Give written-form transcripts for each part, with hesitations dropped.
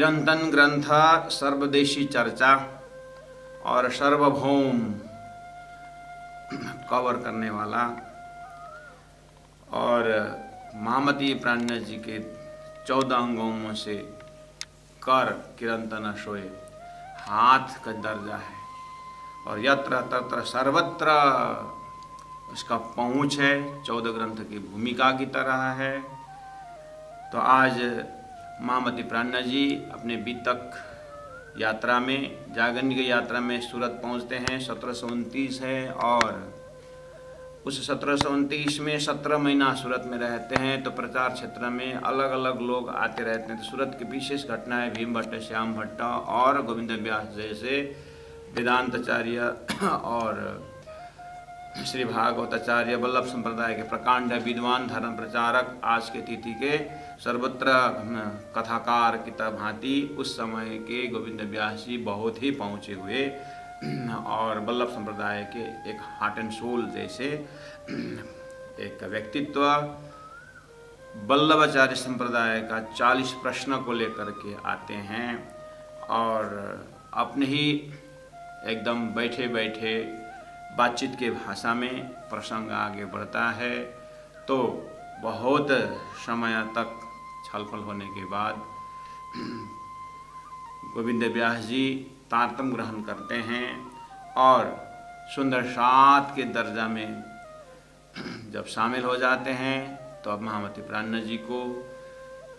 चिरंतन ग्रंथ, सर्वदेशी चर्चा और सार्वभौम कवर करने वाला और महामती प्राणनाथ जी के 14 अंगों में से कर किरंतन सोए हाथ का दर्जा है और यत्र तत्र सर्वत्र उसका पहुँच है। 14 ग्रंथ की भूमिका की तरह है। तो आज महामती प्राणनाथ जी अपने बीतक यात्रा में, जागरण की यात्रा में सूरत पहुंचते हैं। 1729 है और उस 1729 में 17 महीना सूरत में रहते हैं। तो प्रचार क्षेत्र में अलग अलग लोग आते रहते हैं। तो सूरत की विशेष घटना है भीम भट्ट, श्याम भट्ट और गोविंद व्यास जैसे वेदांताचार्य और श्री भागवताचार्य, वल्लभ संप्रदाय के प्रकांड विद्वान, धर्म प्रचारक, आज के तिथि के सर्वत्र कथाकार की भांति उस समय के गोविंद व्यास जी बहुत ही पहुँचे हुए और वल्लभ संप्रदाय के एक हार्ट एंड सोल जैसे एक व्यक्तित्व। वल्लभाचार्य संप्रदाय का 40 प्रश्न को लेकर के आते हैं और अपने ही एकदम बैठे बैठे बातचीत के भाषा में प्रसंग आगे बढ़ता है। तो बहुत समय तक छलफल होने के बाद गोविंद व्यास जी तारतम ग्रहण करते हैं और सुंदर सात के दर्जा में जब शामिल हो जाते हैं तो अब महामती प्राणनाथ जी को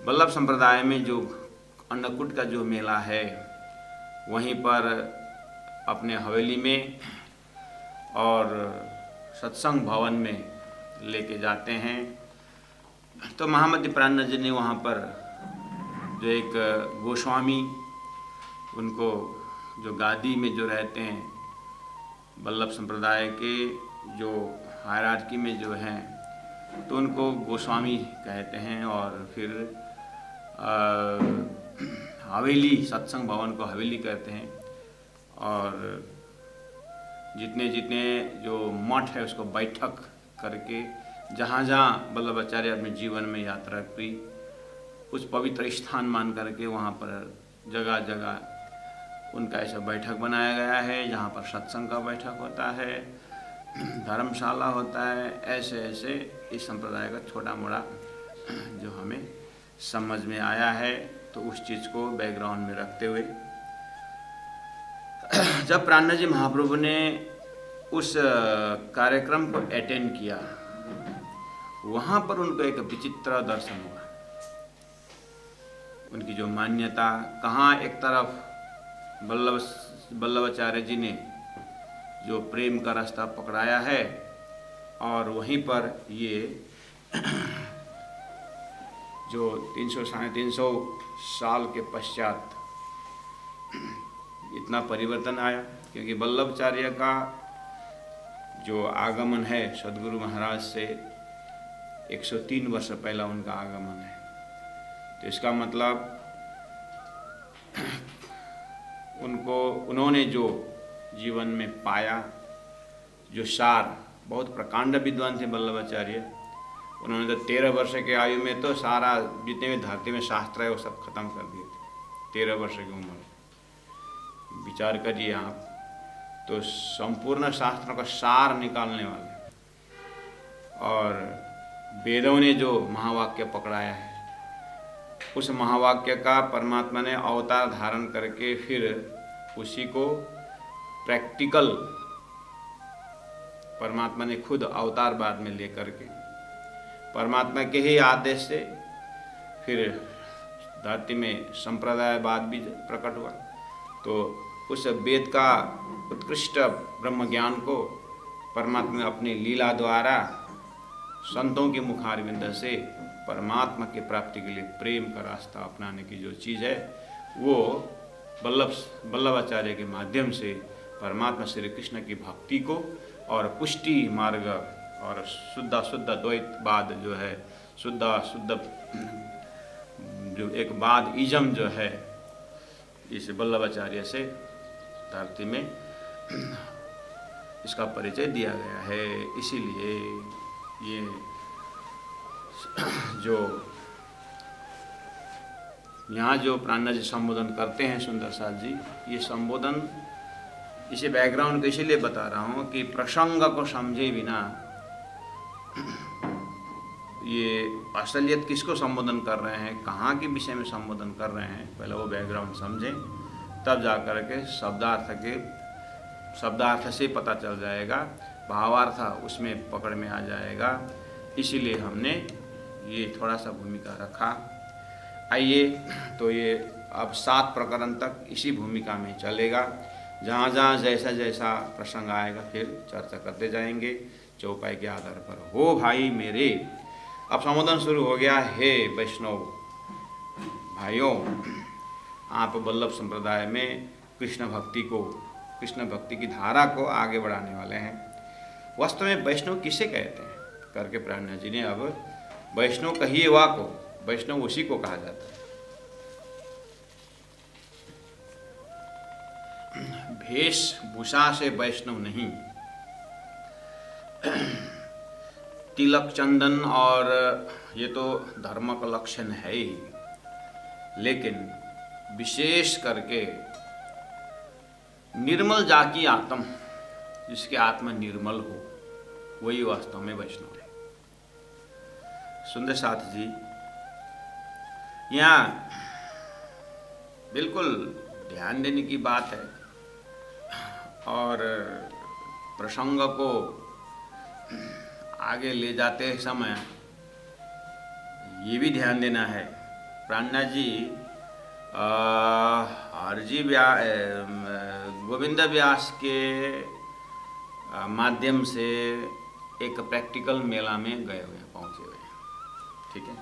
वल्लभ संप्रदाय में जो अन्नकूट का जो मेला है वहीं पर अपने हवेली में और सत्संग भवन में लेके जाते हैं। तो महामती प्राणनाथ जी ने वहाँ पर जो एक गोस्वामी, उनको जो गादी में जो रहते हैं वल्लभ संप्रदाय के जो हायरार्की में जो हैं तो उनको गोस्वामी कहते हैं और फिर हवेली, सत्संग भवन को हवेली कहते हैं और जितने जितने जो मठ है उसको बैठक करके जहाँ जहाँ वल्लभाचार्य अपने जीवन में यात्रा की उस पवित्र स्थान मान करके वहाँ पर जगह जगह उनका ऐसा बैठक बनाया गया है जहाँ पर सत्संग का बैठक होता है, धर्मशाला होता है। ऐसे ऐसे इस संप्रदाय का छोटा मोटा जो हमें समझ में आया है तो उस चीज़ को बैकग्राउंड में रखते हुए जब प्राणनाथ जी महाप्रभु ने उस कार्यक्रम को अटेंड किया वहाँ पर उनको एक विचित्र दर्शन हुआ। उनकी जो मान्यता, कहाँ एक तरफ वल्लभाचार्य जी ने जो प्रेम का रास्ता पकड़ाया है और वहीं पर ये जो 300-350 साल के पश्चात इतना परिवर्तन आया, क्योंकि वल्लभाचार्य का जो आगमन है सदगुरु महाराज से 103 वर्ष पहला उनका आगमन है। तो इसका मतलब उन्होंने जो जीवन में पाया, जो सार, बहुत प्रकांड विद्वान थे वल्लभाचार्य। उन्होंने तो 13 वर्ष के आयु में तो सारा जितने भी धरती में शास्त्र है वो सब खत्म कर दिए थे। 13 वर्ष की उम्र, विचार करिए आप, तो संपूर्ण शास्त्रों का सार निकालने वाले और वेदों ने जो महावाक्य पकड़ाया है उस महावाक्य का परमात्मा ने अवतार धारण करके फिर उसी को प्रैक्टिकल परमात्मा ने खुद अवतार बाद में लेकर के परमात्मा के ही आदेश से फिर धरती में संप्रदायवाद भी प्रकट हुआ। तो उस वेद का उत्कृष्ट ब्रह्म ज्ञान को परमात्मा ने अपनी लीला द्वारा संतों के मुखारविंद से परमात्मा की प्राप्ति के लिए प्रेम का रास्ता अपनाने की जो चीज़ है वो वल्लभाचार्य के माध्यम से परमात्मा श्री कृष्ण की भक्ति को और पुष्टि मार्ग और शुद्ध द्वैतवाद जो है, शुद्ध जो एक बाद इजम जो है, इस वल्लभाचार्य से धरती में इसका परिचय दिया गया है। इसीलिए ये जो यहाँ जो प्राणनाथ जी संबोधन करते हैं सुंदर साथ जी, ये संबोधन इसे बैकग्राउंड को इसीलिए बता रहा हूँ कि प्रसंग को समझे बिना ये असलियत किसको संबोधन कर रहे हैं, कहाँ के विषय में संबोधन कर रहे हैं, पहले वो बैकग्राउंड समझें, तब जा कर के शब्दार्थ से पता चल जाएगा, भावार्थ उसमें पकड़ में आ जाएगा। इसीलिए हमने ये थोड़ा सा भूमिका रखा। आइए तो ये अब 7 प्रकरण तक इसी भूमिका में चलेगा। जहाँ जहाँ जैसा जैसा प्रसंग आएगा फिर चर्चा करते जाएंगे चौपाई के आधार पर। हो भाई मेरे, अब संबोधन शुरू हो गया। हे वैष्णव भाइयों, आप वल्लभ संप्रदाय में कृष्ण भक्ति की धारा को आगे बढ़ाने वाले हैं। वास्तव में वैष्णव किसे कहते हैं करके प्राणनाथ जी ने अब वैष्णव कहिए वा को, वैष्णव उसी को कहा जाता है। वेशभूषा से वैष्णव नहीं, तिलक चंदन और ये तो धर्म का लक्षण है ही, लेकिन विशेष करके निर्मल जाकी आत्म, जिसकी आत्मा निर्मल हो, वही वास्तव में वैष्णव है। सुंदर साथ जी, यहाँ बिल्कुल ध्यान देने की बात है और प्रसंग को आगे ले जाते समय ये भी ध्यान देना है। प्राणनाथ जी गोविंद व्यास के माध्यम से एक प्रैक्टिकल मेला में गए हुए हैं, पहुँचे हुए हैं, ठीक है।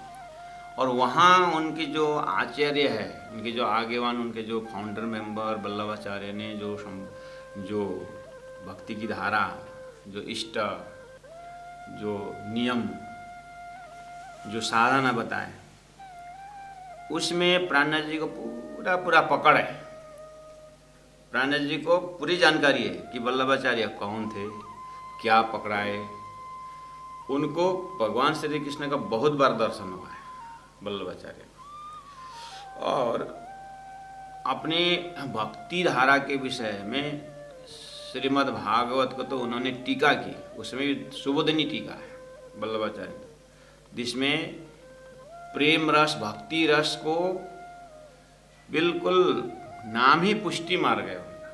और वहाँ उनकी जो आचार्य है, उनके जो आगेवान, उनके जो फाउंडर मेंबर वल्लभाचार्य ने जो भक्ति की धारा, जो इष्ट, जो नियम, जो साधना बताए, उसमें प्राणनाथ जी को पूरा पकड़ है। प्राणनाथ जी को पूरी जानकारी है कि वल्लभाचार्य कौन थे, क्या पकड़ाए। उनको भगवान श्री कृष्ण का बहुत बार दर्शन हुआ है वल्लभाचार्य, और अपने भक्ति धारा के विषय में श्रीमद् भागवत को तो उन्होंने टीका की, उसमें भी सुबोधनी टीका है वल्लभाचार्य, जिसमें प्रेम रस, भक्ति रस को बिल्कुल नाम ही पुष्टि मार गए उनका।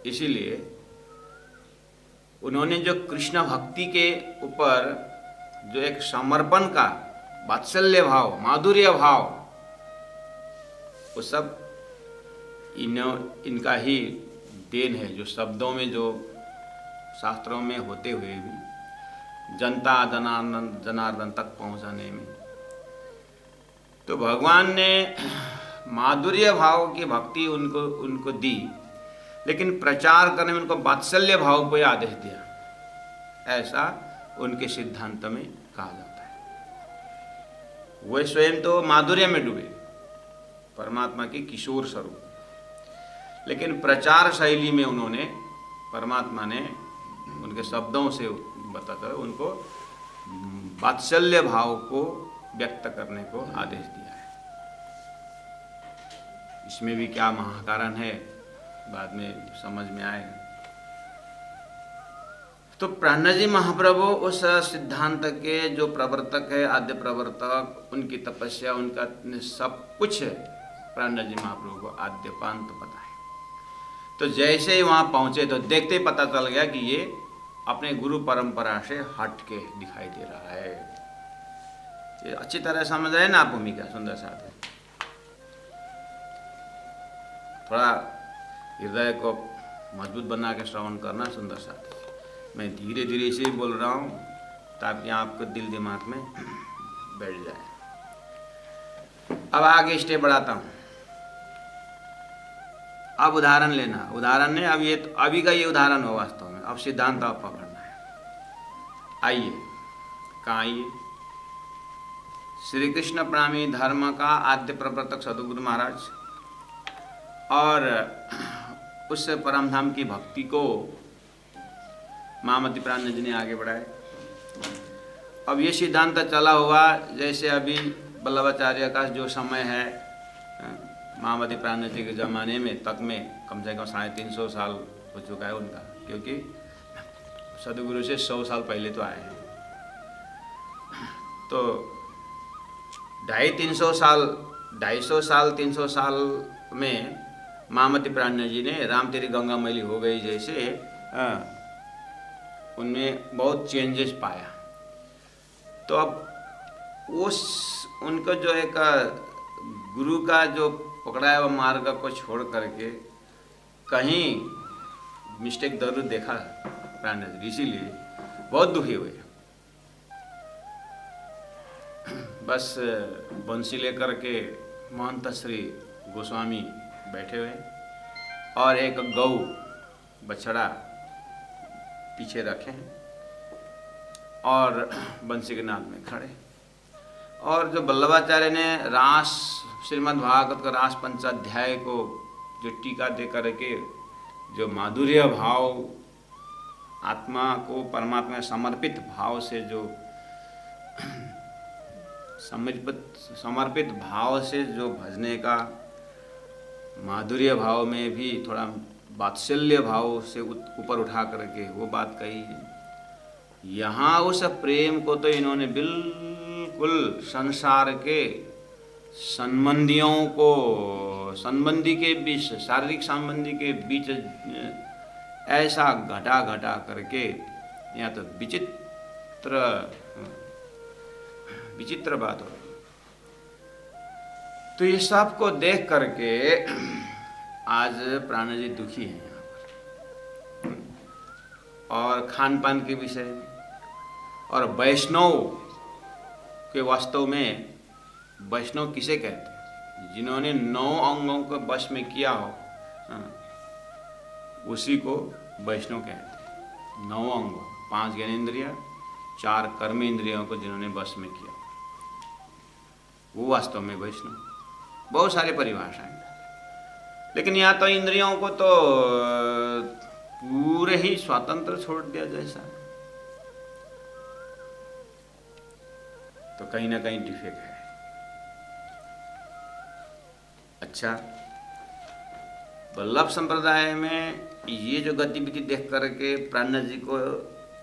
इसीलिए उन्होंने जो कृष्ण भक्ति के ऊपर जो एक समर्पण का वात्सल्य भाव, माधुर्य भाव, वो सब इनका ही देन है, जो शब्दों में, जो शास्त्रों में होते हुए भी जनता जनार्दन तक पहुंचाने में। तो भगवान ने माधुर्य भाव की भक्ति उनको दी, लेकिन प्रचार करने में उनको वात्सल्य भाव को आदेश दिया, ऐसा उनके सिद्धांत में कहा जाता है। वे स्वयं तो माधुर्य में डूबे, परमात्मा की किशोर स्वरूप, लेकिन प्रचार शैली में उन्होंने, परमात्मा ने उनके शब्दों से बताकर उनको वात्सल्य भाव को व्यक्त करने को आदेश दिया है। इसमें भी क्या महाकारण है बाद में समझ में आएगा। तो प्राणनाथ जी महाप्रभु उस सिद्धांत के जो प्रवर्तक है, आद्य प्रवर्तक, उनकी तपस्या, उनका सब कुछ प्राणनाथ जी महाप्रभु को आद्यपांत पता है। तो जैसे ही वहां पहुंचे तो देखते ही पता चल गया कि ये अपने गुरु परंपरा से हट के दिखाई दे रहा है। ये अच्छी तरह समझ रहे ना भूमिका सुंदर साथ है। थोड़ा हृदय को मजबूत बना के श्रवण करना सुंदर साथ। मैं धीरे धीरे इसे बोल रहा हूँ ताकि आपको दिल दिमाग में बैठ जाए। अब आगे स्टेप बढ़ाता हूँ। अब उदाहरण लेना, उदाहरण ने अब ये अभी का ये उदाहरण हो वास्तव में, अब सिद्धांत आप पकड़ना है। आइए, कहाँ आइए? श्री कृष्ण प्रेमी धर्म का आद्य प्रवर्तक सद्गुरु महाराज और उस परमधाम की भक्ति को महामती प्राणनाथ जी ने आगे बढ़ाए। अब ये सिद्धांत चला हुआ, जैसे अभी वल्लभाचार्य का जो समय है महामती प्राण जी के ज़माने में तक में कम से कम 350 साल हो चुका है उनका, क्योंकि सदगुरु से 100 साल पहले तो आए हैं। तो 250-300 साल 250 साल 300 साल में महामती प्राण जी ने राम तेरी गंगा मैली हो गई जैसे उनमें बहुत चेंजेस पाया। तो अब उस उनको जो एक गुरु का जो पकड़ा हुआ मार्ग को छोड़ करके कहीं मिस्टेक जरूर देखा प्राण जी, इसीलिए बहुत दुखी हुए। बस बंसी लेकर के महंत श्री गोस्वामी बैठे हुए और एक गौ बछड़ा पीछे रखे हैं और बंसी के नाद में खड़े। और जो वल्लभाचार्य ने रास श्रीमद् भागवत का रास पंचाध्याय को जो टीका दे करके जो माधुर्य भाव, आत्मा को परमात्मा में समर्पित भाव से जो समर्पित भाव से जो भजने का माधुर्य भाव में भी थोड़ा वात्सल्य भाव से ऊपर उठा करके वो बात कही है। यहाँ उस प्रेम को तो इन्होंने बिल्कुल संसार के संबंधी के बीच, शारीरिक संबंधी के बीच ऐसा घटा करके यहाँ तो विचित्र बात हो रही। तो ये सब को देख करके आज प्राण जी दुखी हैं यहाँ पर, और खान पान के विषय में, और वैष्णव के वास्तव में वैष्णव किसे कहते हैं? जिन्होंने 9 अंगों को वश में किया हो, उसी को वैष्णव कहते हैं। 9 अंगों, 5 ज्ञानेंद्रिय, 4 कर्म इंद्रियों को जिन्होंने वश में किया, वो वास्तव में वैष्णव। बहुत सारी परिभाषाएं, लेकिन यहाँ तो इंद्रियों को तो पूरे ही स्वतंत्र छोड़ दिया जैसा, तो कहीं ना कहीं डिफेक्ट है। अच्छा, वल्लभ संप्रदाय में ये जो गतिविधि देख करके प्राण जी को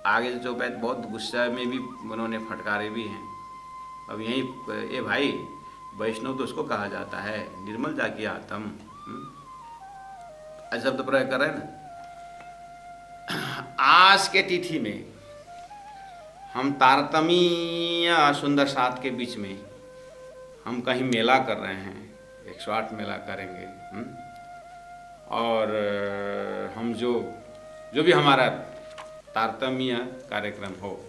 आगे जो बहुत गुस्सा में भी उन्होंने फटकारे भी हैं। अब यही ये भाई वैष्णव तो उसको कहा जाता है, निर्मल जाकी आत्म, शब्द प्रयोग कर रहे हैं ना। आज के तिथि में हम तारतम्य सुंदर साथ के बीच में हम कहीं मेला कर रहे हैं, 108 मेला करेंगे, और हम जो भी हमारा तारतम्य कार्यक्रम हो,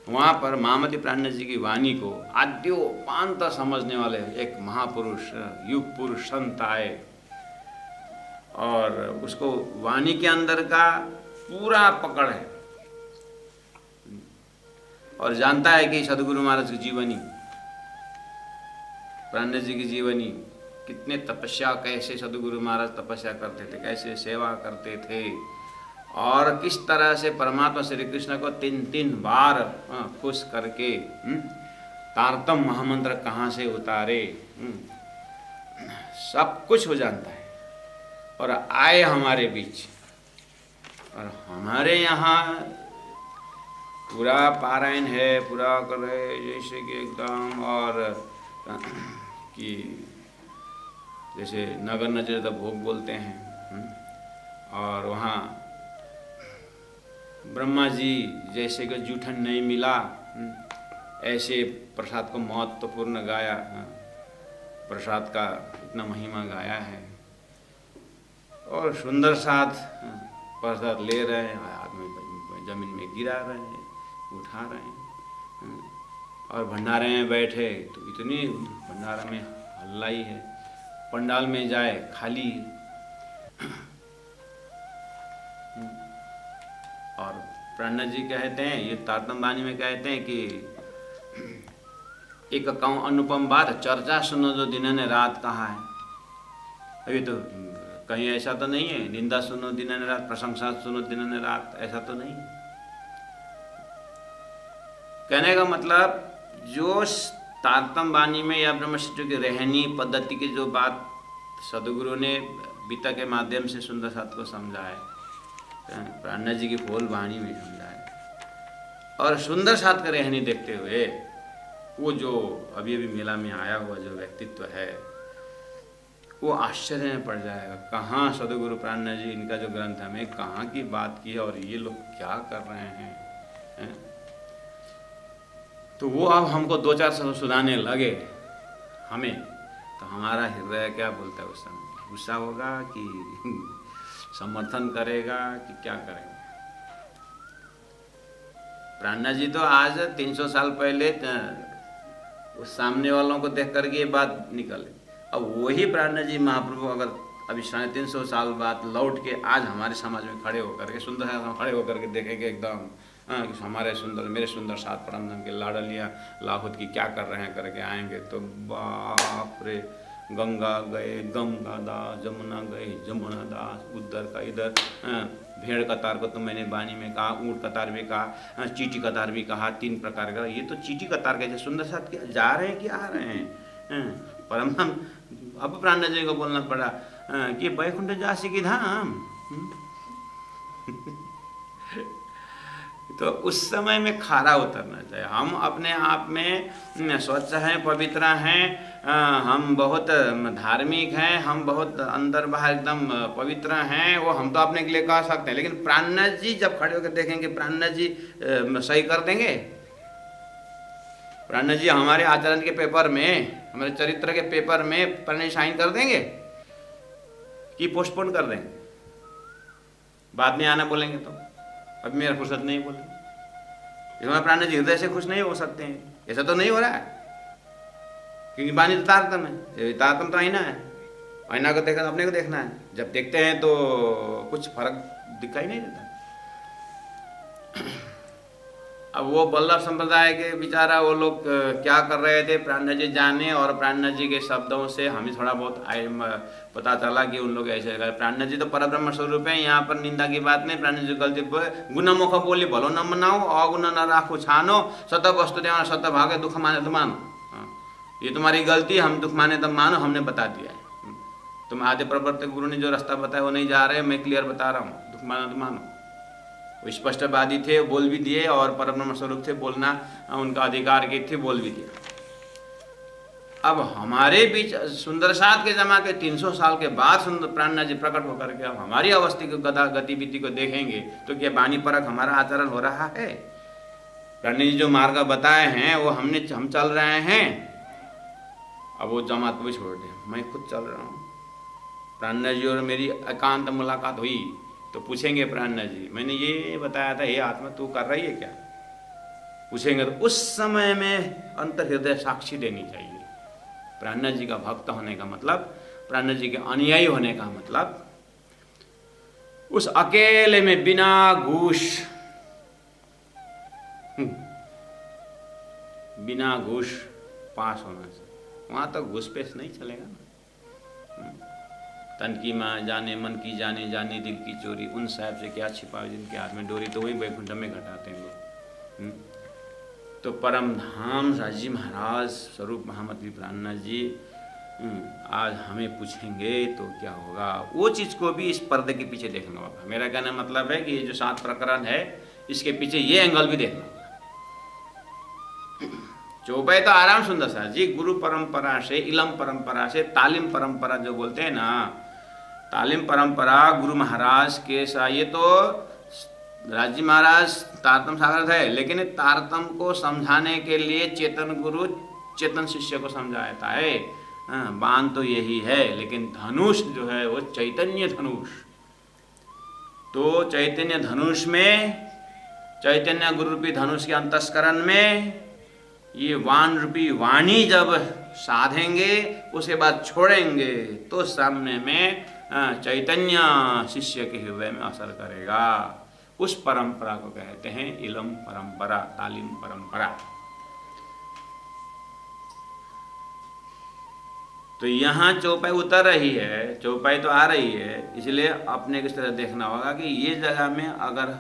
वहाँ पर महामती प्राण जी की वाणी को आद्योपांत समझने वाले एक महापुरुष, युग पुरुष संत आए, और उसको वाणी के अंदर का पूरा पकड़ है और जानता है कि सदगुरु महाराज की जीवनी, प्राण जी की जीवनी, कितने तपस्या, कैसे सदगुरु महाराज तपस्या करते थे, कैसे सेवा करते थे, और किस तरह से परमात्मा श्री कृष्ण को 3 बार खुश करके तारतम महामंत्र कहाँ से उतारे, सब कुछ हो जानता है। और आए हमारे बीच, और हमारे यहाँ पूरा पारायण है, पूरा कर रहे जैसे कि एकदम, और कि जैसे नगर नजर भोग बोलते हैं, और वहाँ ब्रह्मा जी जैसे कि जूठन नहीं मिला, ऐसे प्रसाद को महत्वपूर्ण गाया, प्रसाद का इतना महिमा गाया है, और सुंदर साथ प्रसाद ले रहे हैं, आदमी जमीन में गिरा रहे हैं, उठा रहे हैं, और भंडारे में बैठे तो इतनी भंडारा में हल्ला ही है, पंडाल में जाए खाली। और प्राण जी कहते हैं, ये तारतम वाणी में कहते हैं कि एक कहूँ अनुपम बात, चर्चा सुनो जो दिन ने रात कहा है। अभी तो कहीं ऐसा तो नहीं है, निंदा सुनो दिन ने रात, प्रशंसा सुनो दिन ने रात, ऐसा तो नहीं। कहने का मतलब जो तारतम वाणी में या ब्रह्मशिष्टों की रहनी पद्धति की जो बात सदगुरु ने गीता के माध्यम से सुंदर साथ को समझाए, प्राणा जी की खोल वाणी में समझाए, और सुंदर साथ का रहनी देखते हुए वो जो अभी अभी मेला में आया हुआ जो व्यक्तित्व है वो आश्चर्य में पड़ जाएगा। कहाँ सदगुरु प्राणा जी, इनका जो ग्रंथ हमें कहाँ की बात की है और ये लोग क्या कर रहे हैं। तो वो अब हमको दो चार शब्द सुनाने लगे हमें, तो हमारा हृदय क्या बोलता है उस समय, गुस्सा होगा कि समर्थन करेगा कि क्या करेंगे। प्राणा जी तो आज 300 साल पहले उस सामने वालों को देख करके ये बात निकले। अब वही प्राणा जी महाप्रभु अगर अभी 350 साल बाद लौट के आज हमारे समाज में खड़े होकर के सुंदर खड़े होकर के देखेंगे एकदम हमारे सुंदर मेरे सुंदर साथ परम धाम के लाडलिया लाहौत की क्या कर रहे हैं करके आएंगे, तो बाप रे, गंगा गए गंगा दास, जमुना गए जमुना दास, उधर का इधर, भेड़ कतार को तो मैंने वाणी में कहा, ऊँट कतार भी कहा, चीटी कतार भी कहा, 3 प्रकार का। ये तो चीटी कतार के सुंदर साथ क्या जा रहे हैं कि आ रहे हैं। परम अब प्राणा जी को बोलना पड़ा कि बैकुंठ जासी की धाम। तो उस समय में खारा उतरना चाहिए। हम अपने आप में स्वच्छ हैं, पवित्र हैं, हम बहुत धार्मिक हैं, हम बहुत अंदर बाहर एकदम पवित्र हैं, वो हम तो अपने के लिए कह सकते हैं। लेकिन प्राणा जी जब खड़े होकर देखेंगे, प्राणा जी सही कर देंगे। प्राणा जी हमारे आचरण के पेपर में, हमारे चरित्र के पेपर में प्राणा साइन कर देंगे कि पोस्टपोन कर देंगे, बाद में आना बोलेंगे। तो अभी मेरा फुर्सत नहीं बोले, इसमें प्राणा जी हृदय से खुश नहीं हो सकते हैं। ऐसा तो नहीं हो रहा है, क्योंकि वाणी तो तारतम है, तारतम तो आईना है, आईना को देखा अपने को देखना है। जब देखते हैं तो कुछ फर्क दिखाई नहीं देता। अब वो बल्लभ संप्रदाय के बेचारा वो लोग क्या कर रहे थे प्राणा जी जाने, और प्राणा जी के शब्दों से हमें थोड़ा बहुत पता चला कि उन लोग ऐसे कर। प्राणा जी तो परब्रह्म स्वरूप है, यहाँ पर निंदा की बात नहीं। प्राणा जी गलती गुणमुख बोली भलो न मनाओ, अगुण न राखो छानो, सत वस्तु देवान सत भागे दुख माने तो मानो। ये तुम्हारी गलती, हम दुख माने तो मानो, हमने बता दिया है। तुम आदि प्रवर्तक गुरु ने जो रास्ता बताया वो नहीं जा रहे, मैं क्लियर बता रहा हूँ, दुख माना तो मानो। वो स्पष्टवादी थे, बोल भी दिए, और परब्रह्म स्वरूप थे, बोलना उनका अधिकार की थी, बोल भी दिया। अब हमारे बीच सुंदर साथ के जमा के 300 साल के बाद सुंदर प्राणा जी प्रकट होकर के अब हमारी अवस्था को गतिविधि को देखेंगे तो क्या वाणी परक हमारा आचरण हो रहा है? प्राणा जी जो मार्ग बताए हैं वो हम चल रहे हैं। अब वो जमात को भी छोड़ दे, मैं खुद चल रहा हूँ। प्राणा जी और मेरी एकांत मुलाकात हुई तो पूछेंगे प्राणा जी मैंने ये बताया था, ये आत्मा तू कर रही है क्या? पूछेंगे तो उस समय में अंतर हृदय साक्षी देनी चाहिए। प्राणा जी का भक्त होने का मतलब, प्राणा जी के अनुयायी होने का मतलब, उस अकेले में बिना घूस पास होना चाहिए। वहां तक घूस पेश नहीं चलेगा ना। तन की माँ जाने, मन की जाने, जाने दिल की चोरी, उन साहब से क्या छिपा जिनके हाथ में डोरी, तो वही बैकुंठ में घटाते हैं लोग। तो परम धाम साजी महाराज स्वरूप महामती प्राणा जी आज हमें पूछेंगे तो क्या होगा? वो चीज़ को भी इस पर्दे के पीछे देखना होगा। मेरा कहना मतलब है कि ये जो 7 प्रकरण है इसके पीछे ये एंगल भी देखना होगा। चौपाई तो आराम सुंदर सा जी, गुरु परंपरा से, इलम परंपरा से, तालीम परंपरा जो बोलते हैं ना, तालीम परंपरा गुरु महाराज के साथ, ये तो राजी महाराज तारतम सागर है, लेकिन तारतम को समझाने के लिए चेतन गुरु चेतन शिष्य को समझाता है। बाण तो यही है, लेकिन धनुष जो है वो चैतन्य धनुष। तो चैतन्य धनुष में, चैतन्य गुरु रूपी धनुष के अंतस्करण में ये वाण रूपी वाणी जब साधेंगे उसके बाद छोड़ेंगे तो सामने में चैतन्य शिष्य के हृदय में असर करेगा। उस परंपरा को कहते हैं इलम परंपरा, तालीम परंपरा। तो यहाँ चौपाई उतर रही है, चौपाई तो आ रही है, इसलिए अपने किस तरह देखना होगा कि ये जगह में अगर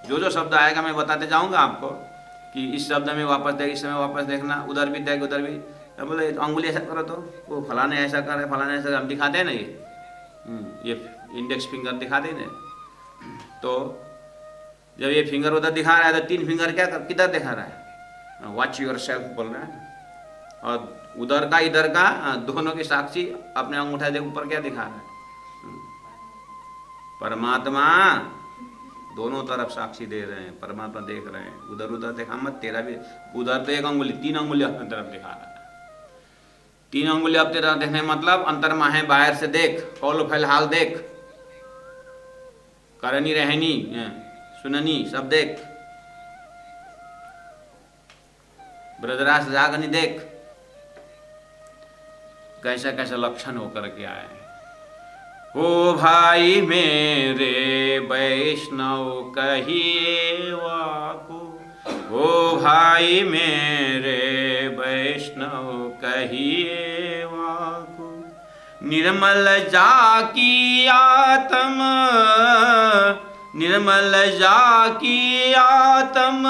जो जो शब्द आएगा मैं बताते जाऊंगा आपको कि इस शब्द में वापस देख, इस समय वापस देखना, उधर भी देख, उधर भी। तो बोले अंगुली ऐसा करो, तो वो फलाने ऐसा कर रहे, फलाने ऐसा, हम दिखाते हैं ना ये इंडेक्स फिंगर दिखाते हैं ना। तो जब ये फिंगर उधर दिखा रहा है तो 3 फिंगर क्या किधर दिखा रहा है, वॉच योर सेल्फ बोल रहा है। और उधर का इधर का दोनों की साक्षी अपने अंगूठा देख ऊपर क्या दिखा रहा है, परमात्मा दोनों तरफ साक्षी दे रहे हैं, परमात्मा देख रहे हैं। उधर उधर देखा मत, तेरा भी उधर तो 1 अंगुली, 3 अंगुली अपनी तरफ दिखा रहा है। 3 अंगुली अपनी तरफ देखने मतलब अंतर्मा है, बाहर से देख, फौल फिलहाल देख, करनी रहनी सुननी सब देख, ब्रजराज जागनी देख, कैसा कैसा लक्षण होकर के आए। ओ भाई मेरे वैष्णव कहिए वाको, ओ भाई मेरे वैष्णव कहिए वाको, निर्मल जाकी आत्म, निर्मल जाकी आत्म,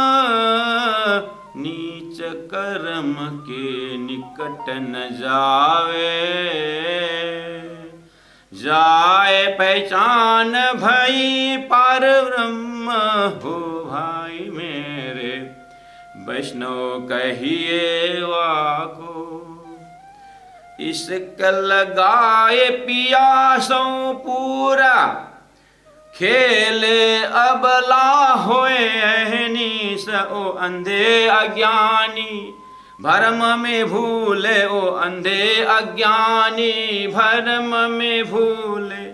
नीच कर्म के निकट न जावे, जाए पहचान भई पार ब्रह्म, हो भाई मेरे वैष्णव कहिए वाको। इसक लगाए पियासों पूरा, खेले अबला होए अहनीस, ओ अंधे अज्ञानी भरम में भूले, ओ अंधे अज्ञानी भरम में भूले,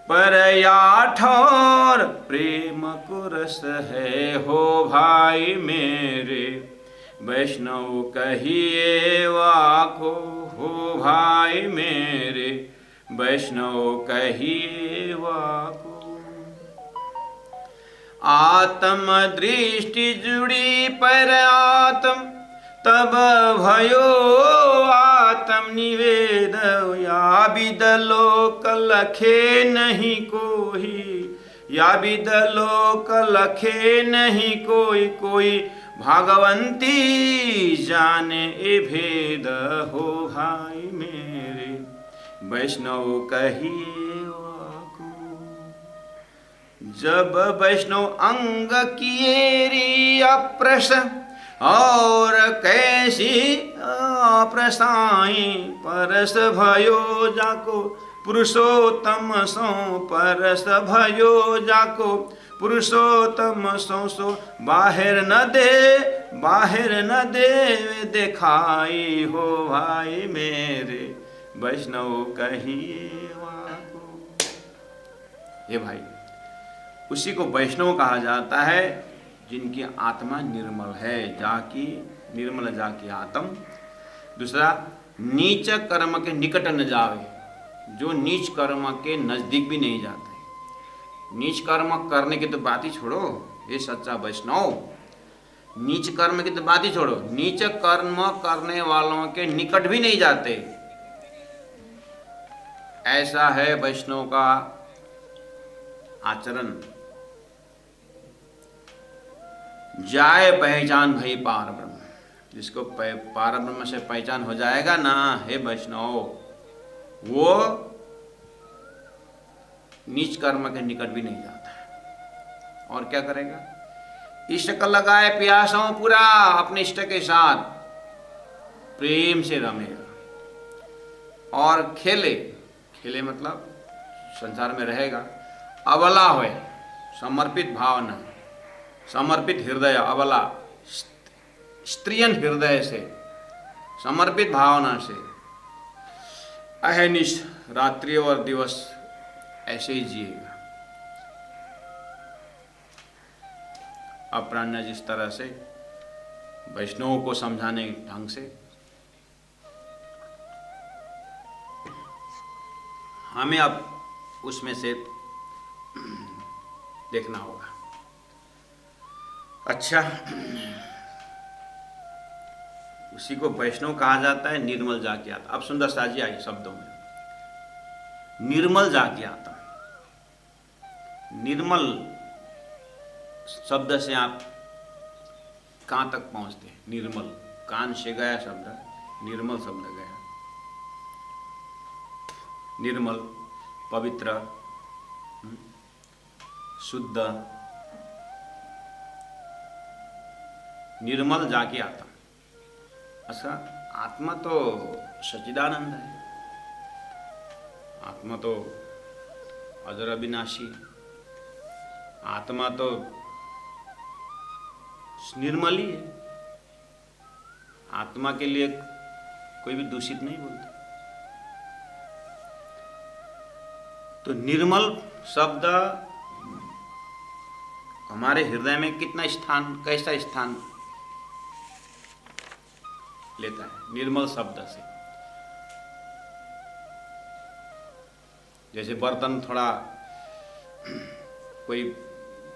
पर या ठोर प्रेम को रस है, हो भाई मेरे वैष्णव कहिए वाको, हो भाई मेरे वैष्णव कहिए वाको। आत्म दृष्टि जुड़ी पर आत्म तब भयो आत्म निवेद, या विद लोक लखे नहीं कोई, या विद लोक लखे नहीं कोई, कोई भागवंती जाने ए भेद, हो भाई मेरे वैष्णव कहिए वाको। जब वैष्णव अंग किए री अप्रस, और कैसी प्रसाई परस भयो जाको, पुरुषोत्तम सो परस भयो जाको, पुरुषोत्तम सो बाहर न दे, बाहर न दे दिखाई, हो भाई मेरे वैष्णव कहिए वाको। ये भाई उसी को वैष्णव कहा जाता है जिनकी आत्मा निर्मल है, जाकी निर्मल जाकी आत्म। दूसरा, नीच कर्म के निकट न जावे, जो नीच कर्म के नजदीक भी नहीं जाते। नीच कर्म करने की तो बात ही छोड़ो, ये सच्चा वैष्णव नीच कर्म की तो बात ही छोड़ो, नीच कर्म करने वालों के निकट भी नहीं जाते। ऐसा है वैष्णव का आचरण। जाए पहचान भई पार ब्रह्म, जिसको पार ब्रह्म से पहचान हो जाएगा ना, हे वैष्णव, वो नीच कर्म के निकट भी नहीं जाता है। और क्या करेगा, इष्ट का लगाए प्यासों पूरा, अपने इष्ट के साथ प्रेम से रमेगा और खेले, खेले मतलब संसार में रहेगा, अबला होए, समर्पित भावना, समर्पित हृदय, अबला स्त्रियन हृदय से, समर्पित भावना से, अहनिश रात्रि और दिवस ऐसे ही जिएगा। अब प्राज्ञा जिस तरह से वैष्णवों को समझाने ढंग से हमें अब उसमें से देखना होगा। अच्छा, उसी को वैष्णव कहा जाता है, निर्मल जाके आता। अब सुंदर सा जी आई शब्दों में, निर्मल जाके आता। निर्मल शब्द से आप कहाँ तक पहुँचते हैं? निर्मल, कान से गया शब्द, निर्मल शब्द गया। निर्मल, पवित्र, शुद्ध, निर्मल जाके आता। अच्छा, आत्मा तो सच्चिदानंद है, आत्मा तो अजर अविनाशी, आत्मा तो निर्मल ही है। आत्मा के लिए कोई भी दूषित नहीं बोलता। तो निर्मल शब्द हमारे हृदय में कितना स्थान, कैसा स्थान लेता है निर्मल शब्द से? जैसे बर्तन थोड़ा, कोई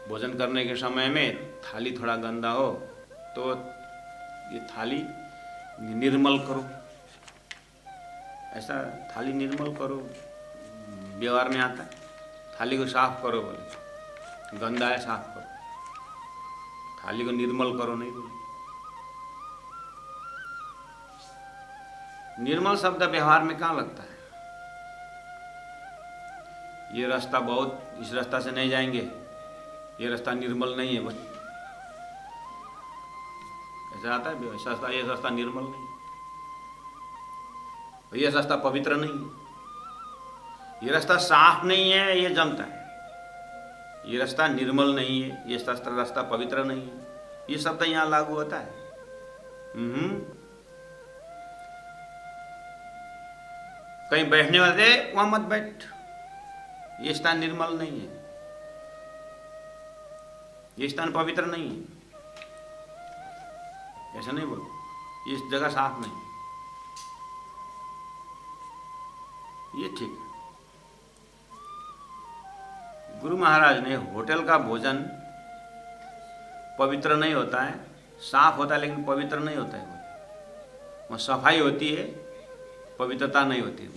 भोजन करने के समय में थाली थोड़ा गंदा हो तो ये थाली निर्मल करो, ऐसा थाली निर्मल करो व्यवहार में आता है। थाली को साफ करो बोले, गंदा है साफ करो, थाली को निर्मल करो नहीं बोले। निर्मल शब्द व्यवहार में कहाँ लगता है? ये रास्ता बहुत, इस रास्ता से नहीं जाएंगे, ये रास्ता निर्मल नहीं है, बस ऐसा आता है रास्ता, ये रास्ता निर्मल नहीं, ये रास्ता पवित्र नहीं है, ये रास्ता साफ नहीं है, ये जमता है, ये रास्ता निर्मल नहीं है, ये रास्ता पवित्र नहीं है। ये शब्द यहाँ लागू होता है। कहीं बैठने वाले वहां मत बैठ, ये स्थान निर्मल नहीं है, ये स्थान पवित्र नहीं है, ऐसा नहीं बोलो, ये जगह साफ नहीं, ये ठीक है। गुरु महाराज ने होटल का भोजन पवित्र नहीं होता है, साफ होता है लेकिन पवित्र नहीं होता है। वहाँ सफाई होती है, पवित्रता नहीं होती है।